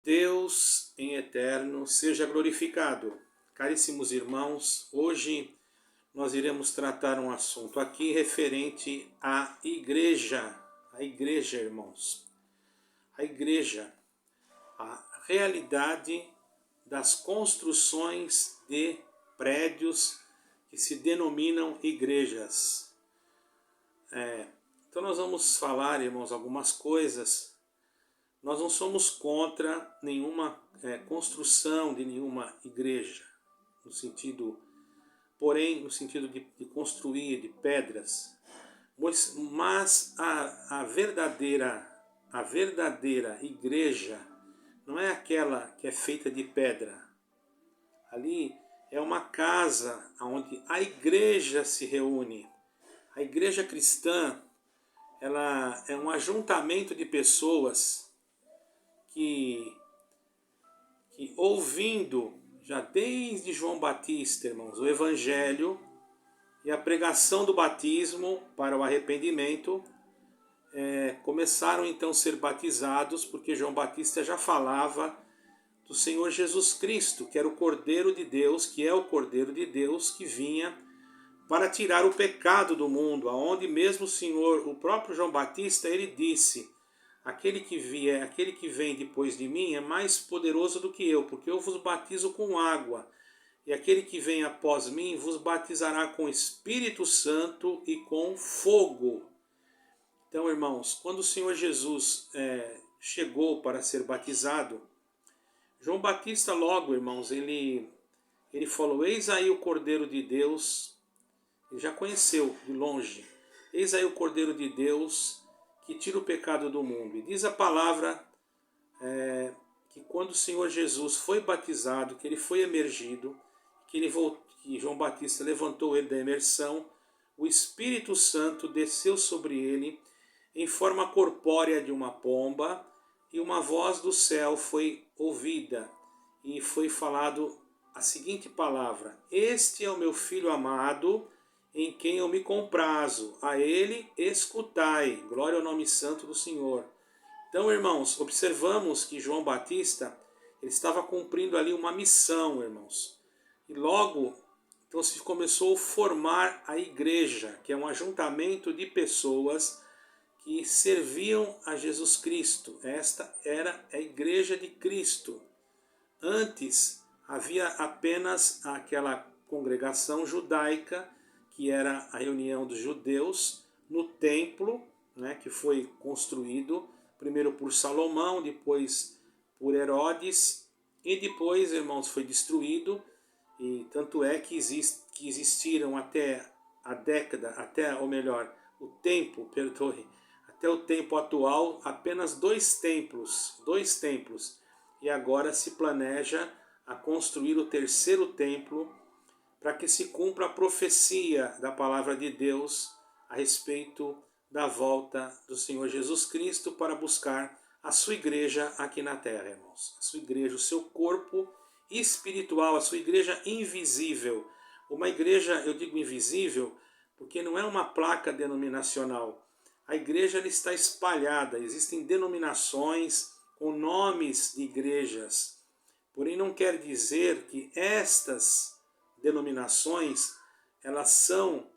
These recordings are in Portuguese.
Deus em eterno seja glorificado. Caríssimos irmãos, hoje nós iremos tratar um assunto aqui referente à igreja. A igreja, irmãos. A igreja, a realidade das construções de prédios que se denominam igrejas. Então nós vamos falar, irmãos, algumas coisas. Nós não somos contra nenhuma construção de nenhuma igreja, no sentido de construir de pedras, mas a verdadeira igreja não é aquela que é feita de pedra. Ali é uma casa onde a igreja se reúne. A igreja cristã, ela é um ajuntamento de pessoas que ouvindo, já desde João Batista, irmãos, o Evangelho e a pregação do batismo para o arrependimento, começaram então a ser batizados, porque João Batista já falava do Senhor Jesus Cristo, que era o Cordeiro de Deus, que é o Cordeiro de Deus, que vinha para tirar o pecado do mundo, aonde mesmo o próprio João Batista, ele disse: aquele que vem depois de mim é mais poderoso do que eu, porque eu vos batizo com água, e aquele que vem após mim vos batizará com Espírito Santo e com fogo. Então, irmãos, quando o Senhor Jesus chegou para ser batizado, João Batista logo, irmãos, ele falou: eis aí o Cordeiro de Deus. Ele já conheceu de longe. Eis aí o Cordeiro de Deus que tira o pecado do mundo. E diz a palavra que quando o Senhor Jesus foi batizado, que ele foi emergido, que João Batista levantou ele da imersão, o Espírito Santo desceu sobre ele em forma corpórea de uma pomba, e uma voz do céu foi ouvida, e foi falado a seguinte palavra: este é o meu Filho amado, em quem eu me comprazo, a ele escutai. Glória ao nome santo do Senhor. Então, irmãos, observamos que João Batista ele estava cumprindo ali uma missão, irmãos. E logo, então, se começou a formar a igreja, que é um ajuntamento de pessoas que serviam a Jesus Cristo. Esta era a igreja de Cristo. Antes, havia apenas aquela congregação judaica, que era a reunião dos judeus no templo, que foi construído primeiro por Salomão, depois por Herodes, e depois, irmãos, foi destruído, e tanto é que existiram até o tempo atual, apenas dois templos, e agora se planeja a construir o terceiro templo, para que se cumpra a profecia da palavra de Deus a respeito da volta do Senhor Jesus Cristo para buscar a sua igreja aqui na terra, irmãos. A sua igreja, o seu corpo espiritual, a sua igreja invisível. Uma igreja, eu digo invisível, porque não é uma placa denominacional. A igreja ela está espalhada, existem denominações com nomes de igrejas. Porém, não quer dizer que estas denominações, elas são,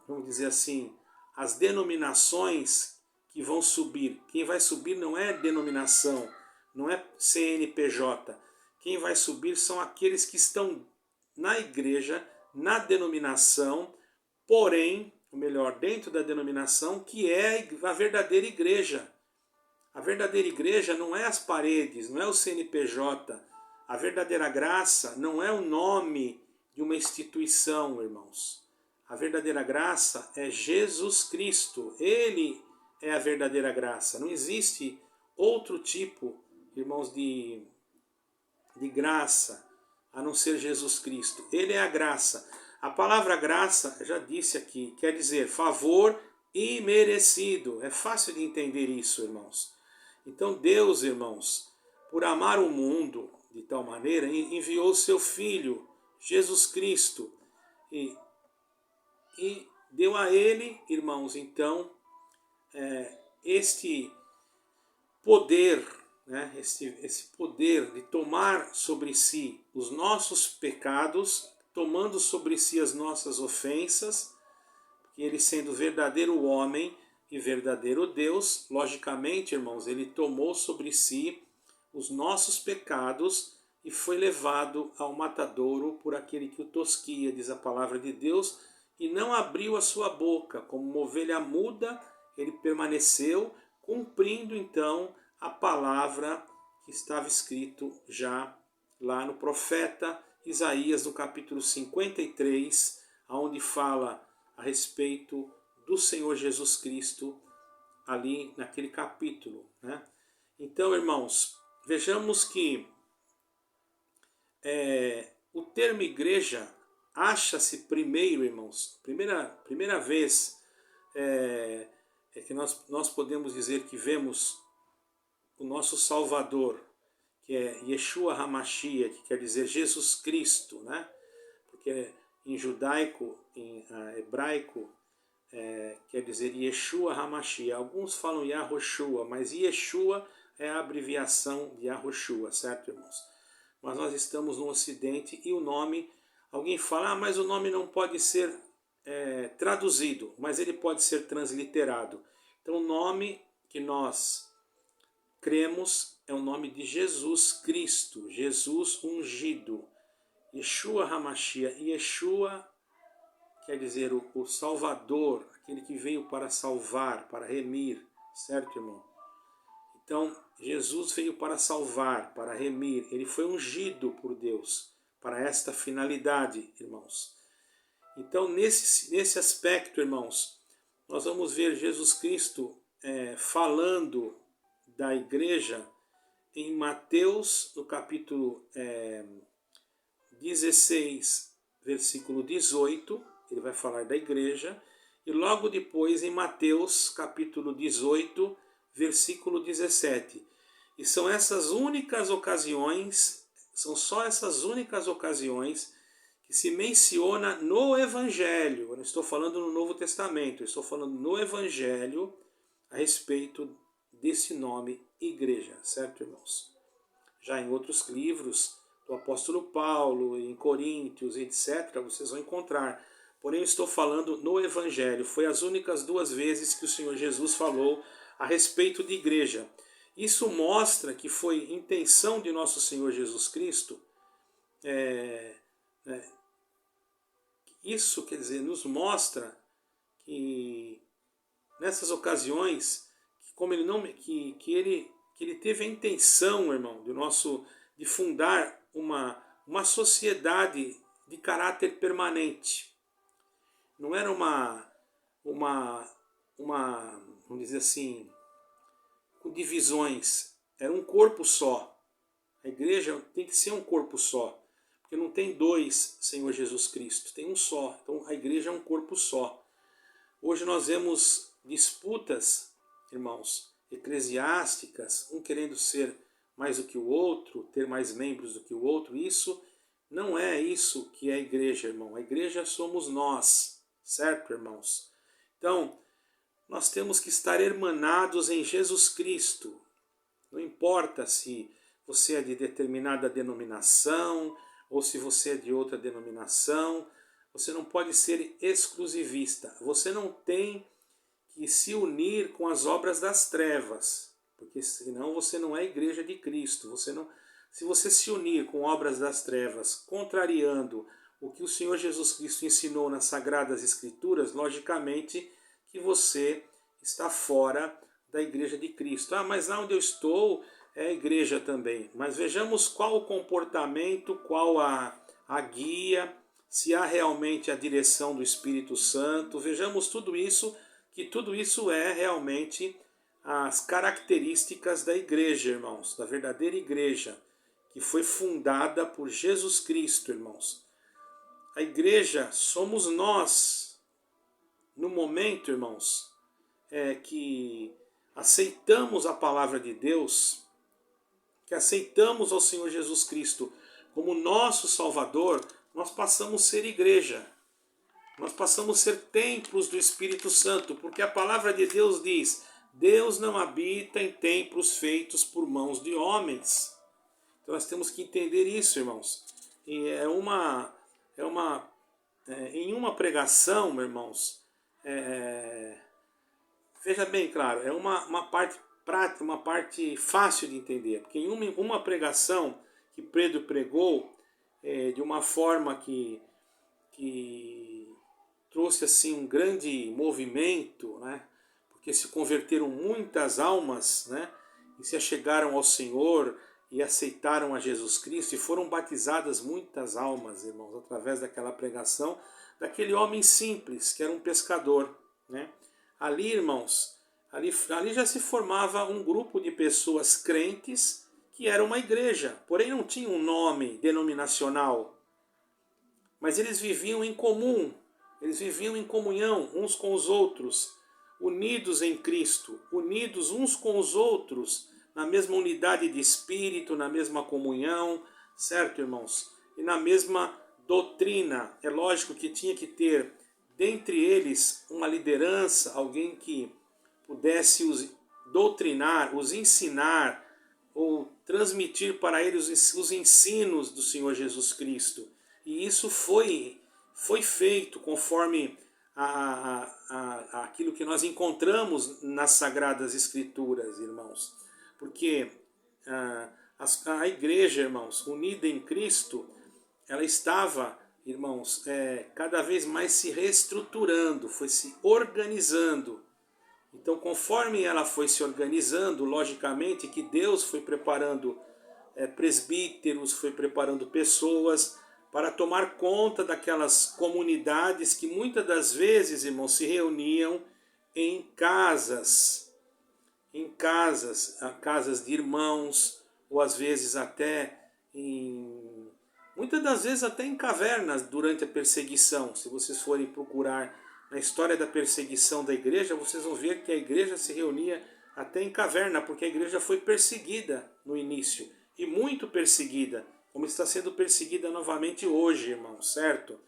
vamos dizer assim, as denominações que vão subir. Quem vai subir não é denominação, não é CNPJ. Quem vai subir são aqueles que estão na igreja, na denominação, porém, ou melhor, dentro da denominação, que é a verdadeira igreja. A verdadeira igreja não é as paredes, não é o CNPJ. A verdadeira graça não é o nome de uma instituição, irmãos. A verdadeira graça é Jesus Cristo. Ele é a verdadeira graça. Não existe outro tipo, irmãos, de graça, a não ser Jesus Cristo. Ele é a graça. A palavra graça, já disse aqui, quer dizer favor imerecido. É fácil de entender isso, irmãos. Então Deus, irmãos, por amar o mundo de tal maneira, enviou o seu Filho, Jesus Cristo, e deu a ele, irmãos, então, este poder né, esse poder de tomar sobre si os nossos pecados, tomando sobre si as nossas ofensas, que ele sendo verdadeiro homem e verdadeiro Deus, logicamente, irmãos, ele tomou sobre si os nossos pecados e foi levado ao matadouro por aquele que o tosquia, diz a palavra de Deus, e não abriu a sua boca, como uma ovelha muda, ele permaneceu, cumprindo então a palavra que estava escrito já lá no profeta Isaías, no capítulo 53, onde fala a respeito do Senhor Jesus Cristo, ali naquele capítulo, né? Então, irmãos, vejamos que o termo igreja acha-se primeiro, irmãos, primeira vez que nós podemos dizer que vemos o nosso Salvador, que é Yeshua HaMashiach, que quer dizer Jesus Cristo, né? Porque em judaico, em hebraico, quer dizer Yeshua HaMashiach. Alguns falam Yahushua, mas Yeshua é a abreviação de Yahushua, certo, irmãos? Mas nós estamos no Ocidente e o nome, alguém fala, mas o nome não pode ser traduzido, mas ele pode ser transliterado. Então o nome que nós cremos é o nome de Jesus Cristo, Jesus ungido, Yeshua HaMashiach. Yeshua quer dizer o Salvador, aquele que veio para salvar, para remir, certo, irmão? Então, Jesus veio para salvar, para remir, ele foi ungido por Deus para esta finalidade, irmãos. Então, nesse aspecto, irmãos, nós vamos ver Jesus Cristo falando da igreja em Mateus, no capítulo 16, versículo 18, ele vai falar da igreja, e logo depois em Mateus, capítulo 18, versículo 17. E são essas únicas ocasiões, são só essas únicas ocasiões que se menciona no Evangelho. Eu não estou falando no Novo Testamento, eu estou falando no Evangelho a respeito desse nome igreja, certo, irmãos? Já em outros livros do apóstolo Paulo, em Coríntios, etc., vocês vão encontrar. Porém, eu estou falando no Evangelho. Foi as únicas 2 vezes que o Senhor Jesus falou a respeito de igreja. Isso mostra que foi intenção de nosso Senhor Jesus Cristo. Isso, quer dizer, nos mostra que nessas ocasiões, como ele não, que ele teve a intenção, irmão, de fundar uma sociedade de caráter permanente. Não era vamos dizer assim, com divisões. Era um corpo só. A igreja tem que ser um corpo só. Porque não tem 2 Senhor Jesus Cristo, tem um só. Então a igreja é um corpo só. Hoje nós vemos disputas, irmãos, eclesiásticas, um querendo ser mais do que o outro, ter mais membros do que o outro. Isso não é isso que é a igreja, irmão. A igreja somos nós, certo, irmãos? Então, nós temos que estar hermanados em Jesus Cristo. Não importa se você é de determinada denominação ou se você é de outra denominação, você não pode ser exclusivista. Você não tem que se unir com as obras das trevas, porque senão você não é igreja de Cristo. Se você se unir com obras das trevas, contrariando o que o Senhor Jesus Cristo ensinou nas Sagradas Escrituras, logicamente que você está fora da igreja de Cristo. Mas lá onde eu estou é a igreja também. Mas vejamos qual o comportamento, qual a guia, se há realmente a direção do Espírito Santo. Vejamos tudo isso, que tudo isso é realmente as características da igreja, irmãos, da verdadeira igreja, que foi fundada por Jesus Cristo, irmãos. A igreja somos nós, no momento, irmãos, que aceitamos a palavra de Deus, que aceitamos ao Senhor Jesus Cristo como nosso Salvador, nós passamos a ser igreja. Nós passamos a ser templos do Espírito Santo, porque a palavra de Deus diz: Deus não habita em templos feitos por mãos de homens. Então nós temos que entender isso, irmãos. E em uma pregação, meus irmãos, veja bem, claro, é uma parte prática, uma parte fácil de entender. Porque em uma pregação que Pedro pregou, de uma forma que trouxe assim um grande movimento, né? Porque se converteram muitas almas, né? E se achegaram ao Senhor e aceitaram a Jesus Cristo, e foram batizadas muitas almas, irmãos, através daquela pregação daquele homem simples, que era um pescador, né? Ali, irmãos, ali já se formava um grupo de pessoas crentes que era uma igreja, porém não tinha um nome denominacional, mas eles viviam em comum, eles viviam em comunhão uns com os outros, unidos em Cristo, unidos uns com os outros, na mesma unidade de espírito, na mesma comunhão, certo, irmãos? E na mesma doutrina. É lógico que tinha que ter dentre eles uma liderança, alguém que pudesse os doutrinar, os ensinar, ou transmitir para eles os ensinos do Senhor Jesus Cristo. E isso foi feito conforme aquilo que nós encontramos nas Sagradas Escrituras, irmãos. Porque a igreja, irmãos, unida em Cristo, ela estava, irmãos, cada vez mais se reestruturando, foi se organizando. Então, conforme ela foi se organizando, logicamente que Deus foi preparando presbíteros, foi preparando pessoas para tomar conta daquelas comunidades que muitas das vezes, irmãos, se reuniam em casas, casas de irmãos, ou às vezes até muitas das vezes até em cavernas durante a perseguição. Se vocês forem procurar na história da perseguição da igreja, vocês vão ver que a igreja se reunia até em caverna, porque a igreja foi perseguida no início, e muito perseguida, como está sendo perseguida novamente hoje, irmãos, certo?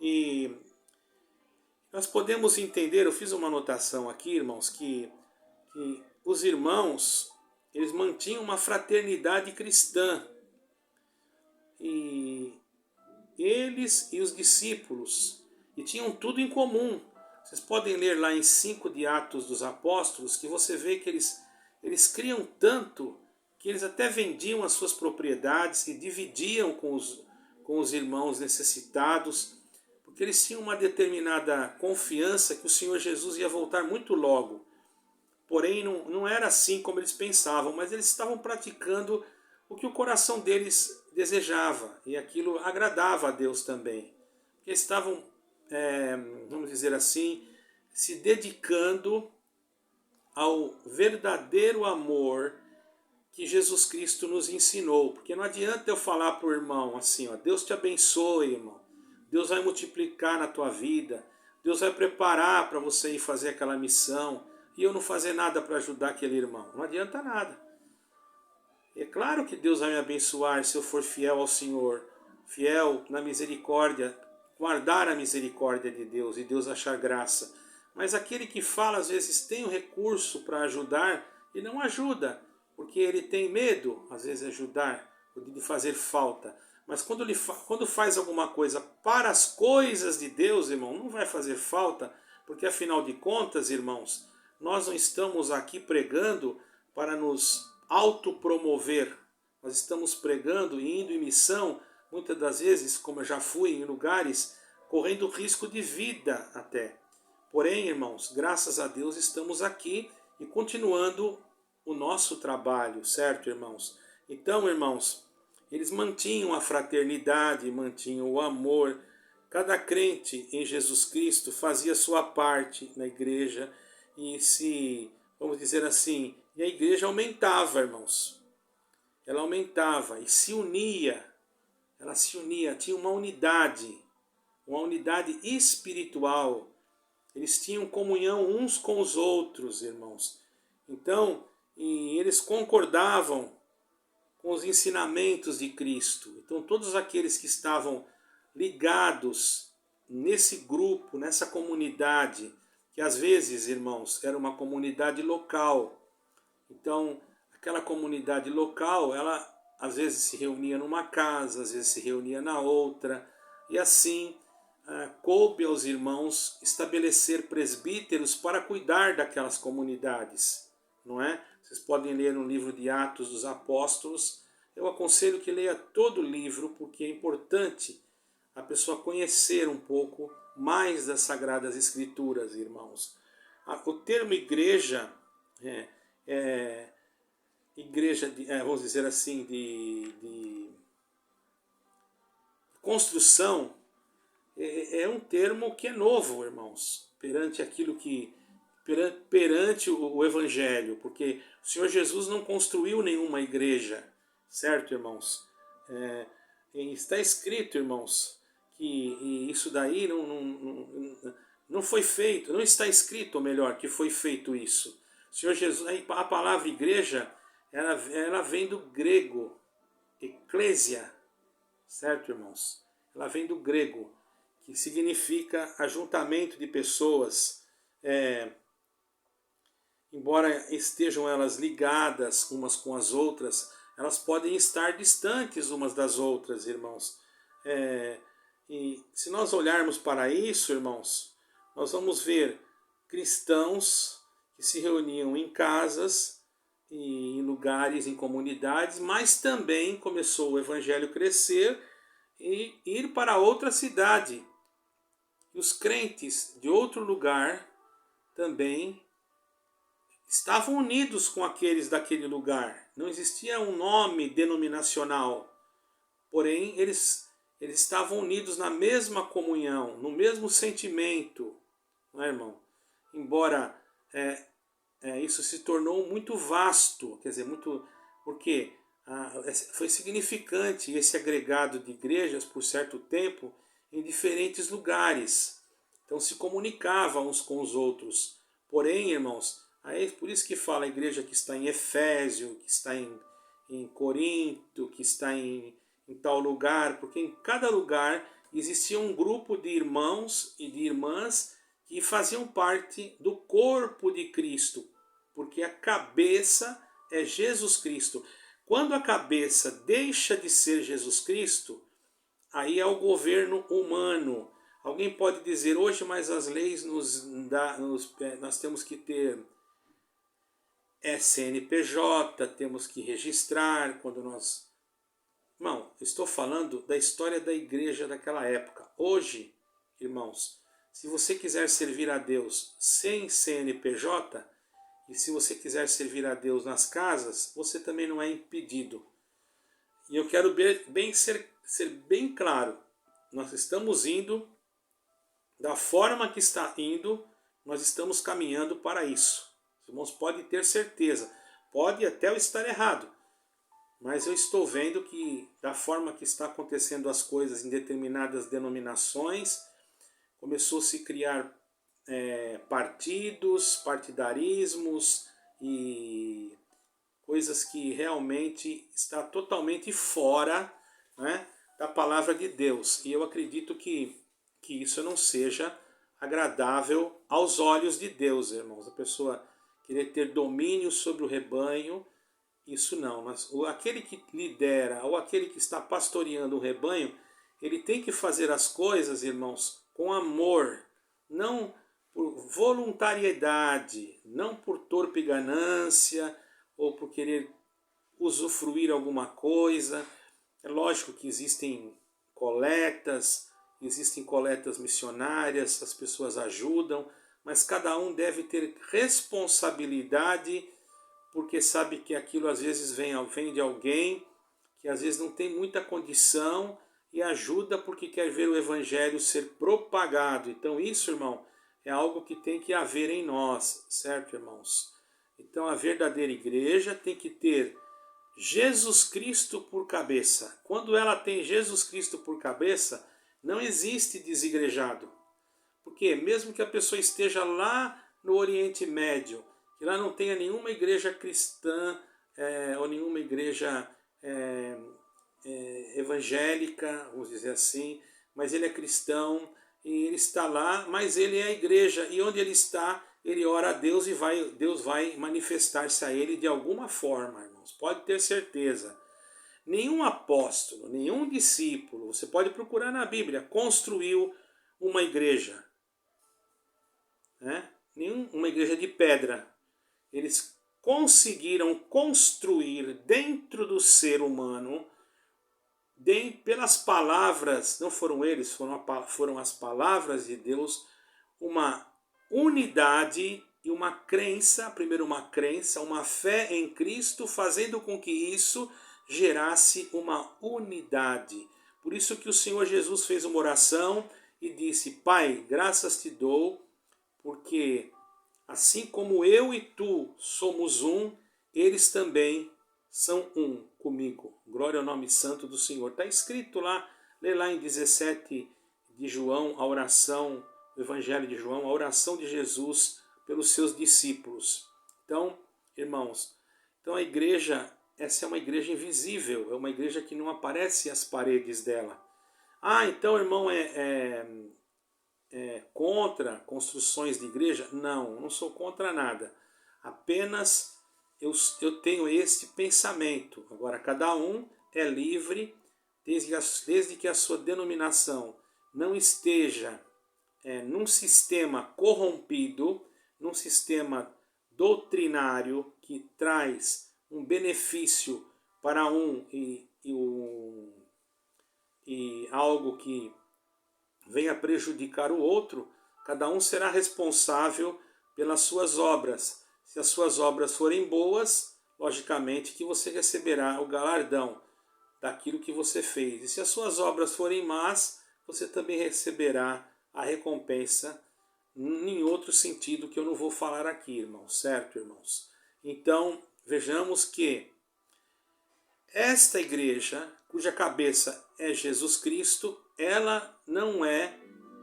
E nós podemos entender, eu fiz uma anotação aqui, irmãos, que os irmãos, eles mantinham uma fraternidade cristã. E eles e os discípulos, e tinham tudo em comum. Vocês podem ler lá em 5 de Atos dos Apóstolos, que você vê que eles criam tanto que eles até vendiam as suas propriedades e dividiam com os irmãos necessitados, porque eles tinham uma determinada confiança que o Senhor Jesus ia voltar muito logo. Porém, não era assim como eles pensavam, mas eles estavam praticando o que o coração deles desejava, e aquilo agradava a Deus também. Porque eles estavam, vamos dizer assim, se dedicando ao verdadeiro amor que Jesus Cristo nos ensinou. Porque não adianta eu falar para o irmão assim, ó, Deus te abençoe, irmão, Deus vai multiplicar na tua vida, Deus vai preparar para você ir fazer aquela missão, e eu não fazer nada para ajudar aquele irmão. Não adianta nada. É claro que Deus vai me abençoar se eu for fiel ao Senhor, fiel na misericórdia, guardar a misericórdia de Deus e Deus achar graça. Mas aquele que fala, às vezes, tem o recurso para ajudar e não ajuda, porque ele tem medo, às vezes, de ajudar, de fazer falta. Mas quando faz alguma coisa para as coisas de Deus, irmão, não vai fazer falta, porque afinal de contas, irmãos, nós não estamos aqui pregando para nos autopromover. Nós estamos pregando e indo em missão, muitas das vezes, como eu já fui em lugares, correndo risco de vida até. Porém, irmãos, graças a Deus estamos aqui e continuando o nosso trabalho, certo, irmãos? Então, irmãos, eles mantinham a fraternidade, mantinham o amor. Cada crente em Jesus Cristo fazia sua parte na igreja e vamos dizer assim, e a igreja aumentava, irmãos. Ela aumentava e se unia. Ela se unia, tinha uma unidade espiritual. Eles tinham comunhão uns com os outros, irmãos. Então, e eles concordavam com os ensinamentos de Cristo. Então, todos aqueles que estavam ligados nesse grupo, nessa comunidade, que às vezes, irmãos, era uma comunidade local. Então, aquela comunidade local, ela às vezes se reunia numa casa, às vezes se reunia na outra, e assim coube aos irmãos estabelecer presbíteros para cuidar daquelas comunidades, não é? Vocês podem ler no livro de Atos dos Apóstolos. Eu aconselho que leia todo o livro, porque é importante a pessoa conhecer um pouco mais das Sagradas Escrituras, irmãos. O termo igreja igreja, vamos dizer assim, de construção, é um termo que é novo, irmãos, perante aquilo que perante o Evangelho, porque o Senhor Jesus não construiu nenhuma igreja, certo, irmãos? Está escrito, irmãos, que isso daí não foi feito, não está escrito, ou melhor, que foi feito isso. O Senhor Jesus, a palavra igreja, ela vem do grego, eclésia, certo, irmãos? Ela vem do grego, que significa ajuntamento de pessoas, embora estejam elas ligadas umas com as outras, elas podem estar distantes umas das outras, irmãos. E se nós olharmos para isso, irmãos, nós vamos ver cristãos que se reuniam em casas, em lugares, em comunidades, mas também começou o evangelho a crescer e ir para outra cidade. E os crentes de outro lugar também estavam unidos com aqueles daquele lugar. Não existia um nome denominacional, porém eles estavam unidos na mesma comunhão, no mesmo sentimento, não é, irmão? Embora isso se tornou muito vasto, quer dizer, porque foi significante esse agregado de igrejas por certo tempo em diferentes lugares. Então se comunicavam uns com os outros. Porém, irmãos, por isso que fala a igreja que está em Efésio, que está em Corinto, que está em tal lugar, porque em cada lugar existia um grupo de irmãos e de irmãs que faziam parte do corpo de Cristo, porque a cabeça é Jesus Cristo. Quando a cabeça deixa de ser Jesus Cristo, aí é o governo humano. Alguém pode dizer hoje, mas as leis nós temos que ter CNPJ, temos que registrar quando nós... Irmão, estou falando da história da igreja daquela época. Hoje, irmãos, se você quiser servir a Deus sem CNPJ, e se você quiser servir a Deus nas casas, você também não é impedido. E eu quero ser bem claro, nós estamos indo, da forma que está indo, nós estamos caminhando para isso. Os irmãos podem ter certeza, pode até eu estar errado, mas eu estou vendo que da forma que está acontecendo as coisas em determinadas denominações, começou a se criar partidos, partidarismos e coisas que realmente está totalmente fora, né, da palavra de Deus. E eu acredito que isso não seja agradável aos olhos de Deus, irmãos. A pessoa querer ter domínio sobre o rebanho, isso não. Mas aquele que lidera ou aquele que está pastoreando o rebanho, ele tem que fazer as coisas, irmãos, com amor, não por voluntariedade, não por torpe ganância ou por querer usufruir alguma coisa. É lógico que existem coletas missionárias, as pessoas ajudam, mas cada um deve ter responsabilidade, porque sabe que aquilo às vezes vem de alguém que às vezes não tem muita condição e ajuda porque quer ver o evangelho ser propagado. Então isso, irmão, é algo que tem que haver em nós, certo, irmãos? Então a verdadeira igreja tem que ter Jesus Cristo por cabeça. Quando ela tem Jesus Cristo por cabeça, não existe desigrejado. Porque mesmo que a pessoa esteja lá no Oriente Médio, que lá não tenha nenhuma igreja cristã ou nenhuma igreja evangélica, vamos dizer assim, mas ele é cristão e ele está lá, mas ele é a igreja, e onde ele está, ele ora a Deus e Deus vai manifestar-se a ele de alguma forma, irmãos, pode ter certeza. Nenhum apóstolo, nenhum discípulo, você pode procurar na Bíblia, construiu uma igreja, né? Uma igreja de pedra. Eles conseguiram construir dentro do ser humano, pelas palavras, não foram eles, foram as palavras de Deus, uma unidade e uma crença, primeiro uma crença, uma fé em Cristo, fazendo com que isso gerasse uma unidade. Por isso que o Senhor Jesus fez uma oração e disse: Pai, graças te dou, porque assim como eu e tu somos um, eles também são um comigo. Glória ao nome santo do Senhor. Está escrito lá, lê lá em 17 de João, a oração, o Evangelho de João, a oração de Jesus pelos seus discípulos. Então, irmãos, então a igreja, essa é uma igreja invisível, é uma igreja que não aparece as paredes dela. Ah, então, irmão, é contra construções de igreja? Não, não sou contra nada. Apenas eu tenho este pensamento. Agora, cada um é livre, desde que a sua denominação não esteja num sistema corrompido, num sistema doutrinário que traz um benefício para um e algo que venha prejudicar o outro, cada um será responsável pelas suas obras. Se as suas obras forem boas, logicamente que você receberá o galardão daquilo que você fez. E se as suas obras forem más, você também receberá a recompensa em outro sentido que eu não vou falar aqui, irmãos, certo, irmãos? Então, vejamos que esta igreja, cuja cabeça é Jesus Cristo, ela não é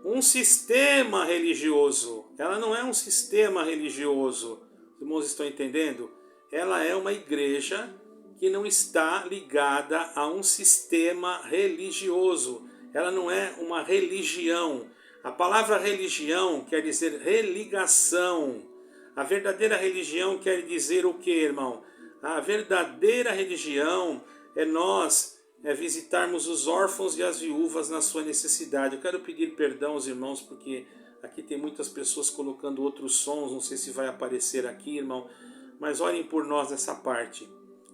um sistema religioso. Ela não é um sistema religioso. Os irmãos estão entendendo? Ela é uma igreja que não está ligada a um sistema religioso. Ela não é uma religião. A palavra religião quer dizer religação. A verdadeira religião quer dizer o que, irmão? A verdadeira religião é nós visitarmos os órfãos e as viúvas na sua necessidade. Eu quero pedir perdão aos irmãos, porque aqui tem muitas pessoas colocando outros sons, não sei se vai aparecer aqui, irmão, mas orem por nós nessa parte.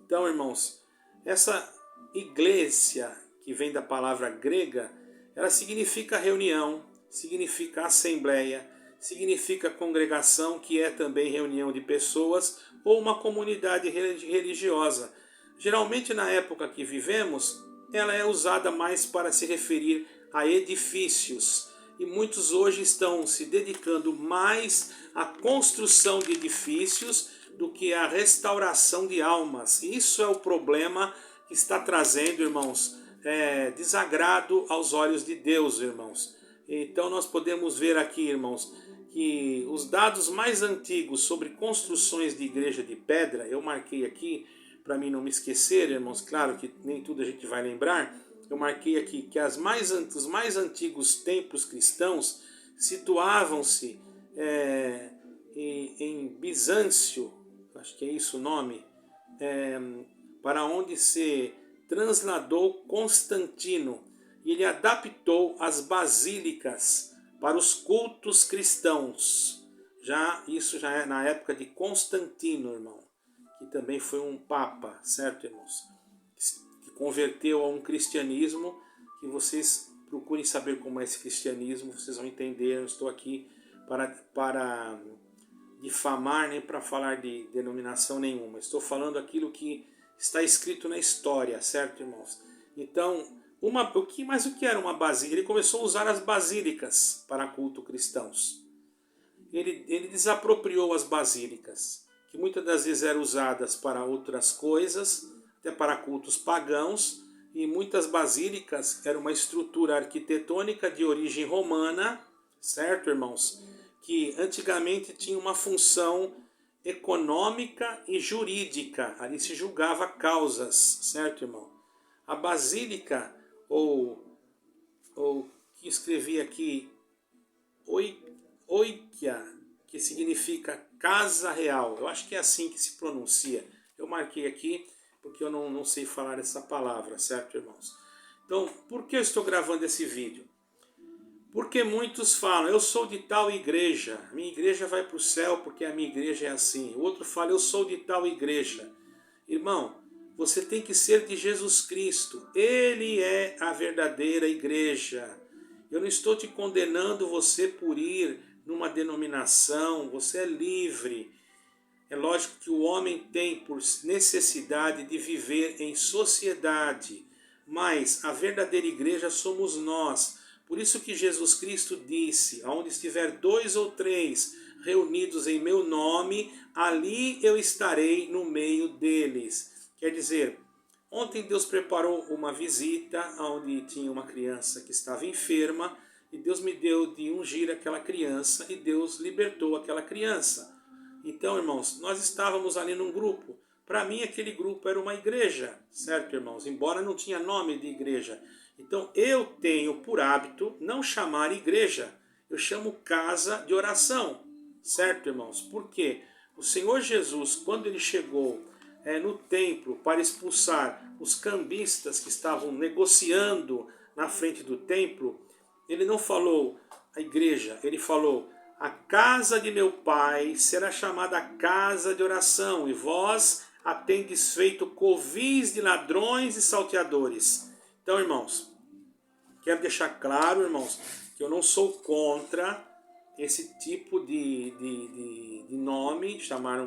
Então, irmãos, essa igreja, que vem da palavra grega, ela significa reunião, significa assembleia, significa congregação, que é também reunião de pessoas, ou uma comunidade religiosa. Geralmente, na época que vivemos, ela é usada mais para se referir a edifícios. E muitos hoje estão se dedicando mais à construção de edifícios do que à restauração de almas. Isso é o problema que está trazendo, irmãos, desagrado aos olhos de Deus, irmãos. Então nós podemos ver aqui, irmãos, que os dados mais antigos sobre construções de igreja de pedra, eu marquei aqui, para mim não me esquecer, irmãos, claro que nem tudo a gente vai lembrar, eu marquei aqui que os mais antigos templos cristãos situavam-se em Bizâncio, acho que é isso o nome, para onde se transladou Constantino, e ele adaptou as basílicas para os cultos cristãos. Isso já é na época de Constantino, irmão, que também foi um papa, certo, irmãos? Que converteu a um cristianismo, que vocês procurem saber como é esse cristianismo, vocês vão entender. Eu não estou aqui para difamar nem para falar de denominação nenhuma. Estou falando aquilo que está escrito na história, certo, irmãos? Então, o que era uma basílica? Ele começou a usar as basílicas para culto cristãos. Ele desapropriou as basílicas, que muitas das vezes eram usadas para outras coisas, até para cultos pagãos, e muitas basílicas eram uma estrutura arquitetônica de origem romana, certo, irmãos? Que antigamente tinha uma função econômica e jurídica, ali se julgava causas, certo, irmão? A basílica, ou que escrevi aqui, Oikia, que significa casa real. Eu acho que é assim que se pronuncia. Eu marquei aqui porque eu não sei falar essa palavra, certo, irmãos? Então, por que eu estou gravando esse vídeo? Porque muitos falam, eu sou de tal igreja, minha igreja vai para o céu porque a minha igreja é assim. O outro fala, eu sou de tal igreja. Irmão, você tem que ser de Jesus Cristo. Ele é a verdadeira igreja. Eu não estou te condenando você por ir numa denominação, você é livre. É lógico que o homem tem por necessidade de viver em sociedade, mas a verdadeira igreja somos nós. Por isso que Jesus Cristo disse, aonde estiver 2 ou 3 reunidos em meu nome, ali eu estarei no meio deles. Quer dizer, ontem Deus preparou uma visita onde tinha uma criança que estava enferma e Deus me deu de ungir aquela criança e Deus libertou aquela criança. Então, irmãos, nós estávamos ali num grupo. Para mim, aquele grupo era uma igreja, certo, irmãos? Embora não tinha nome de igreja. Então, eu tenho por hábito não chamar igreja, eu chamo casa de oração, certo, irmãos? Por quê? O Senhor Jesus, quando ele chegou no templo para expulsar os cambistas que estavam negociando na frente do templo, ele não falou a igreja, ele falou: a casa de meu pai será chamada casa de oração, e vós a tendes feito covis de ladrões e salteadores. Então, irmãos, quero deixar claro, irmãos, que eu não sou contra esse tipo de nome, chamar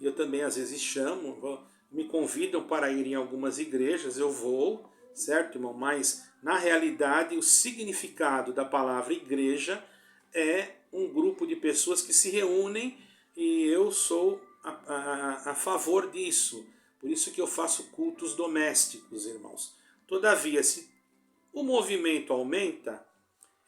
eu também às vezes chamo, me convidam para ir em algumas igrejas, eu vou, certo, irmão? Mas, na realidade, o significado da palavra igreja é um grupo de pessoas que se reúnem e eu sou a favor disso. Por isso que eu faço cultos domésticos, irmãos. Todavia, se o movimento aumenta,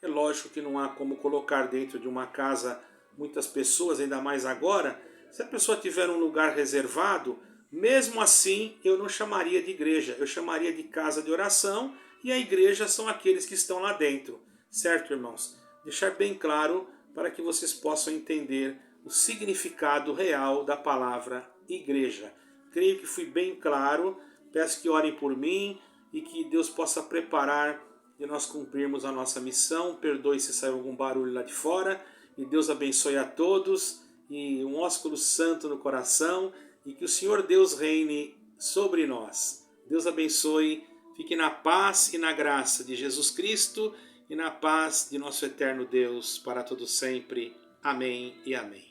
é lógico que não há como colocar dentro de uma casa muitas pessoas, ainda mais agora. Se a pessoa tiver um lugar reservado, mesmo assim eu não chamaria de igreja, eu chamaria de casa de oração, e a igreja são aqueles que estão lá dentro. Certo, irmãos? Deixar bem claro para que vocês possam entender o significado real da palavra igreja. Creio que fui bem claro, peço que orem por mim e que Deus possa preparar de nós cumprirmos a nossa missão. Perdoe se saiu algum barulho lá de fora, e Deus abençoe a todos, e um ósculo santo no coração, e que o Senhor Deus reine sobre nós. Deus abençoe, fique na paz e na graça de Jesus Cristo, e na paz de nosso eterno Deus, para todo sempre. Amém e amém.